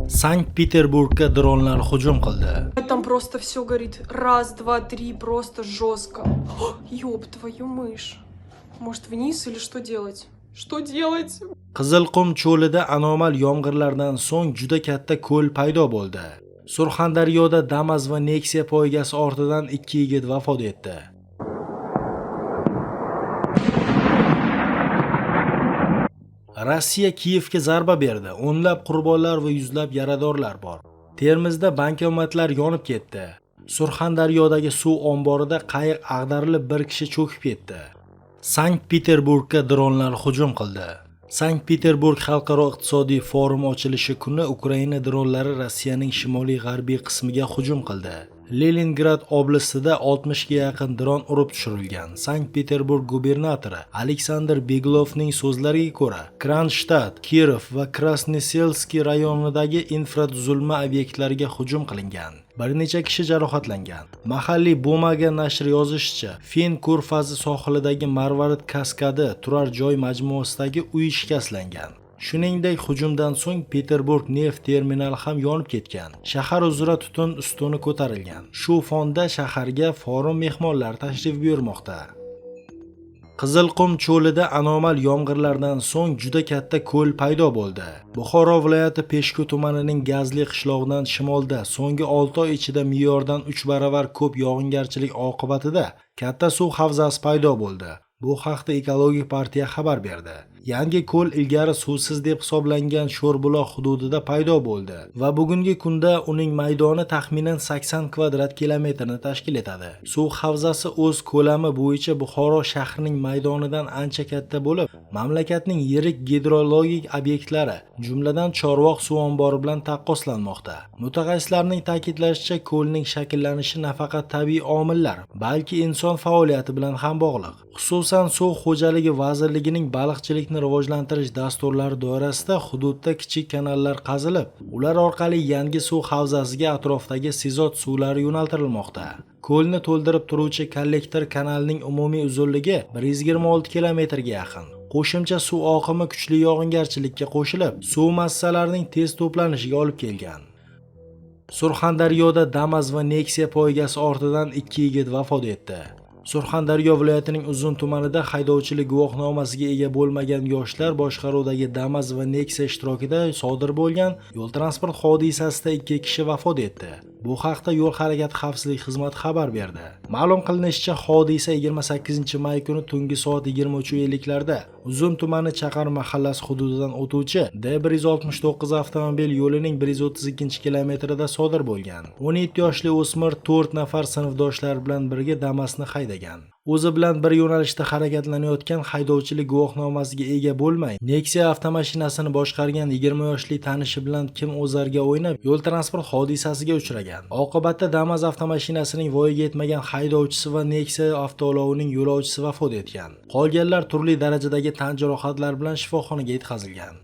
Sankt-Peterburgga dronlar hujum qildi. Там просто все горит. Раз, два, три, просто жестко. Ёб твою мышь. Может вниз или что делать? Что делать? Qizilqum cho'lida anomal yomg'irlardan so'ng juda katta ko'l paydo bo'ldi. Surxondaryoda Damas va Nexia poygasi ortidan 2 yigit vafot etdi. Rossiya Kiyevga zarba berdi. O'nlab qurbonlar va yuzlab yaradorlar bor. Termizda bankomatlar yonib ketdi. Surxondaryodagi suv omborida qayiq ag'darilib bir kishi cho'kib ketdi. Sankt-Peterburgga dronlar hujum qildi. Sankt-Peterburg xalqaro iqtisodiy forum ochilishi kuni Ukraina dronlari Rossiyaning shimoliy-g'arbiy qismiga hujum qildi. Leningrad oblastida 60 ga yaqin dron urib tushirilgan. Sankt-Peterburg gubernatori Aleksandr Beglovning so'zlariga ko'ra, Kronstadt, Kirov va Krasnoselskiy rayonidagi infratuzilma obyektlariga hujum qilingan. Bir necha kishi jarohatlangan. Mahalliy Bumaga nashri yozishicha, Fen ko'rfazi sohilidagi Marvarid kaskadi turar joy majmuasidagi uy shikastlangan. Shuningdek, hujumdan so'ng Peterburg neft terminali ham yonib ketgan. Shahar uzra tutun ustuni ko'tarilgan. Shu fonda shaharga forum mehmonlari tashrif buyurmoqda. Qizilqum cho'lida anomal yomg'irlardan so'ng juda katta ko'l paydo bo'ldi. Buxoro viloyati Peshku tumanining Gazli qishlog'idan shimolda so'nggi 6 oy ichida me'yordan 3 baravar ko'p yog'ingarchilik oqibatida katta suv havzasi paydo bo'ldi. Bu haqda Ekologik partiya xabar berdi. Yangi ko'l ilgari suvsiz deb hisoblangan Sho'rbuloq hududida paydo bo'ldi va bugungi kunda uning maydoni taxminan 80 kvadrat kilometrni tashkil etadi. Suv havzasi o'z ko'lami bo'yicha Buxoro shahrining maydonidan ancha katta bo'lib, mamlakatning yirik gidrologik obyektlari, jumladan Chorvoq suv ombori bilan taqqoslanmoqda. Mutaxassislarning ta'kidlashicha, ko'lning shakllanishi nafaqat tabiiy omillar, balki inson faoliyati bilan ham bog'liq. Xususan, Suv xo'jaligi vazirligining baliqchilikni rivojlantirish dasturlari doirasida hududda kichik kanallar qazilib, ular orqali yangi suv havzasiga atrofdagi sizot suvlari yo'naltirilmoqda. Ko'lni to'ldirib turuvchi kollektor kanalning umumiy uzunligi 126 kilometrga yaqin. Qo'shimcha suv oqimi kuchli yog'ingarchilikka qo'shilib, suv massalarining tez to'planishiga olib kelgan. Surxondaryoda Damas va Nexia poygasi ortidan 2 yigit vafot etdi. Surxondaryo viloyatining Uzun tumanida haydovchilik guvohnomasiga ega bo'lmagan yoshlar boshqaruvidagi Damas va Nexia ishtirokida sodir bo'lgan yo'l transport hodisasida 2 kishi vafot etdi. Bu haqda Yo'l harakati xavfsizlik xizmati xabar berdi. Ma'lum qilinishicha, hodisa 28-may kuni tungi soat 23:50larda Uzun tumani Chaqar mahallasi hududidan o'tuvchi D169 avtomobil yo'lining 132-kilometrida sodir bo'lgan. 17 yoshli o'smir 4 nafar sinfdoshlari bilan birga Damas'ni haydagan. O'zi bilan bir yo'nalishda harakatlanayotgan haydovchilik guvohnomasiga ega bo'lmay, Nexia avtomashinasini boshqargan 20 yoshli tanishi bilan kim o'zarga o'ynab, yo'l transport hodisasiga uchragan. Oqibatda Damas avtomashinasining voyaga yetmagan haydovchisi va Nexia avtoolovining yo'lovchisi vafot etgan. Qolganlar turli darajadagi tan jarohatlari bilan shifoxonaga yetkazilgan.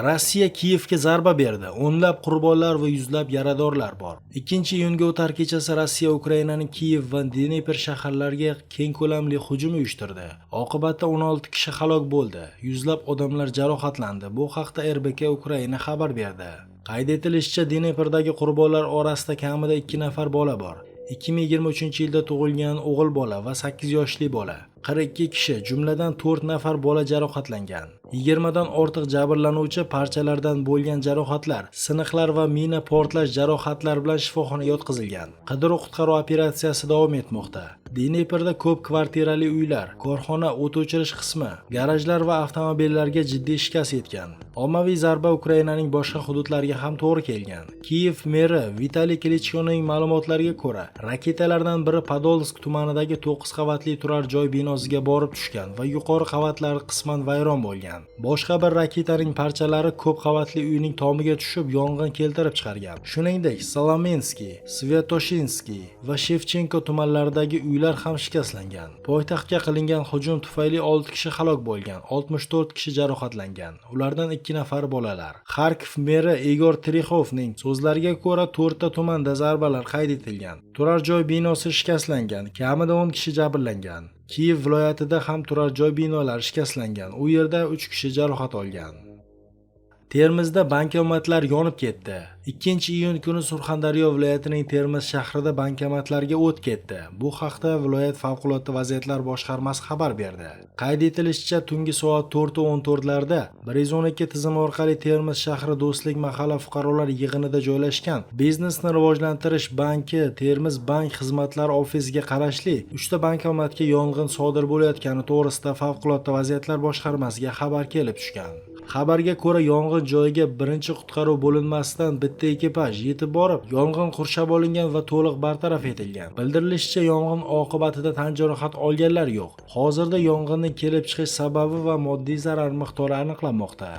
Rossiya Kiyevga zarba berdi. O'nlab qurbonlar va yuzlab yaradorlar bor. 2-iyunga o'tar kechasi Rossiya Ukrainaning Kiyev va Dnepr shaharlariga keng ko'lamli hujum uyushtirdi. Oqibatda 16 kishi halok bo'ldi. Yuzlab odamlar jarohatlandi. Bu haqda RBK Ukraina xabar berdi. Qayd etilishicha, Dneprdagi qurbonlar orasida kamida 2 nafar bola bor. 2023-yilda tug'ilgan o'g'il bola va 8 yoshli bola. 42 kishi, jumladan 4 nafar bola jarohatlangan. 20 dan ortiq jabrlanuvchi parchalardan bo'lgan jarohatlar, siniqlar va mina portlash jarohatlari bilan shifoxonaga yotqizilgan. Qidiruv-qutqaruv operatsiyasi davom etmoqda. Dneprda ko'p kvartirali uylar, korxona, o't o'chirish qismi, garajlar va avtomobillarga jiddiy shikast yetgan. Ommaviy zarba Ukrainaning boshqa hududlariga ham to'g'ri kelgan. Kiyev meri Vitaliy Klichkoning ma'lumotlariga ko'ra, raketalardan biri Podolsk tumanidagi 9 qavatli turar joy binosiga borib tushgan va yuqori qavatlari qisman vayron bo'lgan. Boshqa bir raketaning parchalari ko'p qavatli uyning tomiga tushib, yong'in keltirib chiqargan. Shuningdek, Solomenskiy, Svetoshinskiy va Shevchenko tumanlaridagi uylar ham shikastlangan. Poytaxtga qilingan hujum tufayli 6 kishi halok bo'lgan, 64 kishi jarohatlangan. Ulardan 2 nafar bolalar. Kharkiv meri Igor Terexovning so'zlariga ko'ra, 4 ta tumanda zarbalar qayd etilgan. Turar joy binosi shikastlangan, kamida 10 kishi jabrlangan. Kiyev viloyatida ham turar joy binolari shikastlangan. U yerda 3 kishi jarohat olgan. Termizda bankomatlar yonib ketdi. 2-iyun kuni Surxondaryo viloyatining Termiz shahrida bankomatlarga o't ketdi. Bu haqda viloyat favqulodda vaziyatlar boshqarmasi xabar berdi. Qayd etilishicha, tungi soat 4:14larda 112 tizimi orqali Termiz shahri Do'stlik mahalla fuqarolar yig'inida joylashgan Biznesni rivojlantirish banki Termiz bank xizmatlari ofisiga qarashli 3 ta bankomatga yong'in sodir bo'layotgani to'g'risida favqulodda vaziyatlar boshqarmasiga xabar kelib tushgan. Xabarga ko'ra, yong'in joyiga birinchi qutqaruv bo'linmasidan bitta ekipaj yetib borib, yong'in qurshab olingan va to'liq bartaraf etilgan. Bildirilishicha, yong'in oqibatida tan jarohat olganlar yo'q. Hozirda yong'inning kelib chiqish sababi va moddiy zarar miqdori aniqlanmoqda.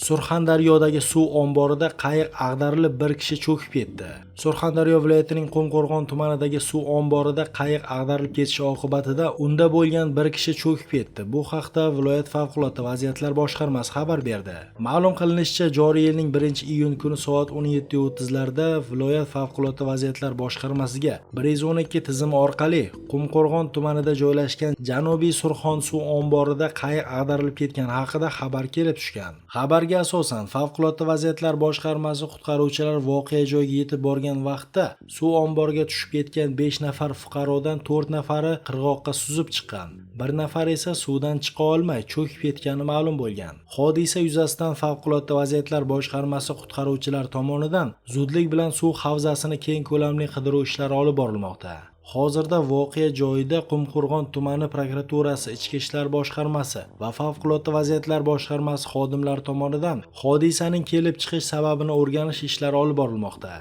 Surxondaryodagi suv omborida qayiq ag'darilib bir kishi cho'kib ketdi. Surxondaryo viloyatining Qumqo'rg'on tumanidagi suv omborida qayiq ag'darilib ketishi oqibatida unda bo'lgan bir kishi cho'kib ketdi. Bu haqda viloyat favqulodda vaziyatlar boshqarmasi xabar berdi. Ma'lum qilinishicha, joriy yilning 1-iyun kuni soat 17:30larda viloyat favqulodda vaziyatlar boshqarmasiga 112 tizimi orqali Qumqo'rg'on tumanida joylashgan Janubiy Surxon suv omborida qayiq ag'darilib ketgani haqida xabar kelib tushgan. Xabarga asosan favqulodda vaziyatlar boshqarmasi qutqaruvchilar voqea joyiga yetib borgan vaqtda suv omboriga tushib ketgan 5 nafar fuqarodan 4 nafari qirg'oqqa suzib chiqqan. Bir nafar esa suvdan chiqa olmay cho'kib ketgani ma'lum bo'lgan. Hodisa yuzasidan favqulodda vaziyatlar boshqarmasi qutqaruvchilar tomonidan zudlik bilan suv havzasini keng ko'lamli qidiruv ishlari olib borilmoqda. Hozirda voqea joyida Qumqo'rg'on tumani prokuraturasi, Ichki ishlar boshqarmasi va favqulodda vaziyatlar boshqarmasi xodimlari tomonidan hodisaning kelib chiqish sababini o'rganish ishlari olib borilmoqda.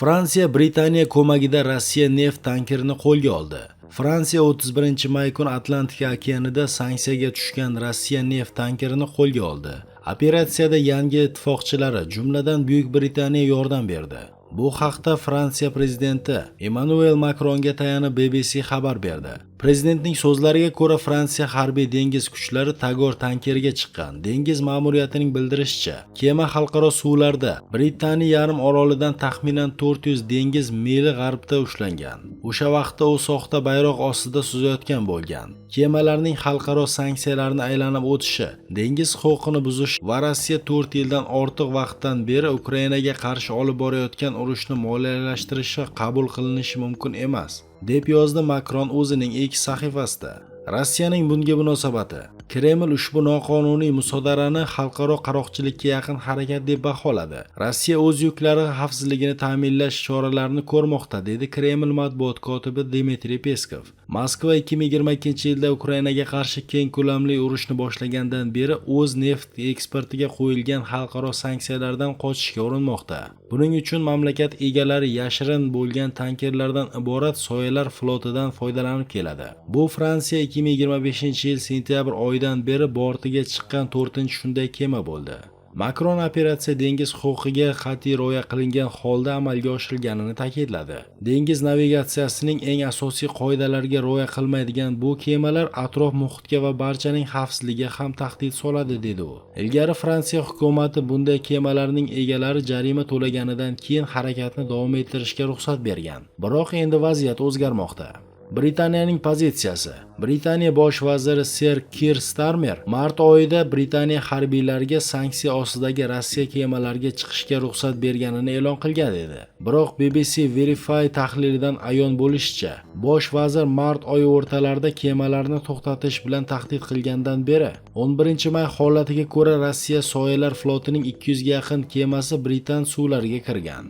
Fransiya Britaniya ko'magida Rossiya neft tankerini qo'lga oldi. Fransiya 31-may kuni Atlantika okeanida sanksiyaga tushgan Rossiya neft tankerini qo'lga oldi. Operatsiyada yangi ittifoqchilari, jumladan Buyuk Britaniya yordam berdi. Bu haqda Fransiya prezidenti Emmanuel Macronga tayanib BBC xabar berdi. Prezidentning so'zlariga ko'ra, Fransiya harbiy dengiz kuchlari Tagor tankeriga chiqqan. Dengiz ma'muriyatining bildirishicha, kema xalqaro suvlarda Britaniya yarim orolidan taxminan 400 dengiz mili g'arbda ushlangan. O'sha vaqtda u soxta bayroq ostida suzayotgan bo'lgan. Kemalarning xalqaro sanksiyalarni aylanib o'tishi, dengiz huquqini buzish va Rossiya 4 yildan ortiq vaqtdan beri Ukrainaga qarshi olib borayotgan urushni moliyalashtirishi qabul qilinishi mumkin emas, deb yozdi Makron o'zining X sahifasida. Rossiyaning bunga munosabati: Kreml ushbu noqonuniy musodarani xalqaro qaroqchilikka yaqin harakat deb baholadi. Rossiya o'z yuklari xavfsizligini ta'minlash choralarini ko'rmoqda, dedi Kreml matbuot kotibi Dmitriy Peskov. Moskva 2022-yilda Ukrainaga qarshi keng ko'lamli urushni boshlagandan beri o'z neft eksportiga qo'yilgan xalqaro sanksiyalardan qochishga urinmoqda. Buning uchun mamlakat egalari yashirin bo'lgan tankerlardan iborat soyalar flotidan foydalanib keladi. Bu Fransiya 2025-yil sentyabr oyidan beri bortiga chiqqan 4-shunday kema bo'ldi. Makron operatsiya dengiz huquqiga qat'iy rioya qilingan holda amalga oshirilganini ta'kidladi. Dengiz navigatsiyasining eng asosiy qoidalariga rioya qilmaydigan bu kemalar atrof muhitga va barchaning xavfsizligiga ham tahdid soladi, dedi u. Ilgari Fransiya hukumatı bunday kemalarning egalari jarima to'laganidan keyin harakatni davom ettirishga ruxsat bergan. Biroq endi vaziyat o'zgarmoqda. Britaniyaning pozitsiyasi. Britaniya bosh vaziri Ser Kir Starmer mart oyida Britaniya harbiylariga sanksiya ostidagi Rossiya kemalariga chiqishga ruxsat berganini e'lon qilgan edi. Biroq BBC Verify tahlilidan ayon bo'lishicha, bosh vazir mart oyi o'rtalarida kemalarni to'xtatish bilan tahdid qilgandan beri 11-may holatiga ko'ra Rossiya soyalar flotining 200 ga yaqin kemasi Britan suvlariga kirgan.